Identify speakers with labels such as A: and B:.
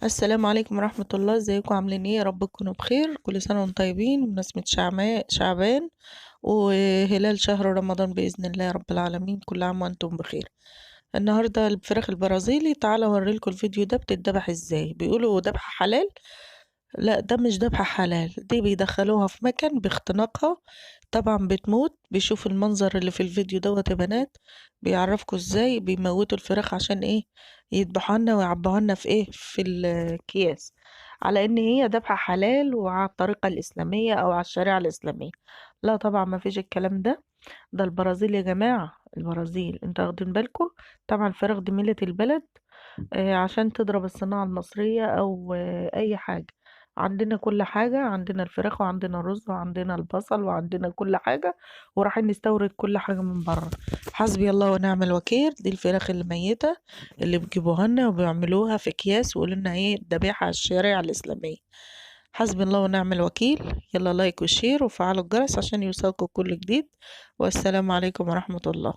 A: السلام عليكم ورحمة الله، ازيكم عاملين ايه؟ يا رب تكونوا بخير. كل سنة وانتم طيبين بمناسبة شعبان وهلال شهر رمضان بإذن الله يا رب العالمين. كل عام وانتم بخير. النهاردة الفراخ البرازيلي، تعالى اوريلكم الفيديو ده بتتذبح ازاي. بيقولوا ذبح حلال، لا ده مش ذبح حلال، دي بيدخلوها في مكان باختناقها. طبعا بتموت. بيشوف المنظر اللي في الفيديو دوت يا بنات، بيعرفكوا ازاي بيموتوا الفراخ عشان ايه؟ يذبحوها لنا ويعبوها لنا في ايه؟ في الكياس، على ان هي ذبحة حلال وعلى الطريقة الاسلامية او على الشريعة الاسلامية. لا طبعا ما فيش الكلام ده. ده البرازيل يا جماعة، البرازيل انتوا واخدين بالكم؟ طبعا الفراخ دي ملة البلد، عشان تضرب الصناعة المصرية أو أي حاجة. عندنا كل حاجة، عندنا الفراخ وعندنا الرز وعندنا البصل وعندنا كل حاجة، ورايحين نستورد كل حاجة من بره. حسبي الله ونعم الوكيل. دي الفراخ اللي ميتة اللي بيجيبوها لنا وبيعملوها في أكياس ويقولوا لنا ايه؟ ذبيحة على الشريعة الإسلامية. حسبي الله ونعم الوكيل. يلا لايك وشير وفعلوا الجرس عشان يوصلكوا كل جديد. والسلام عليكم ورحمة الله.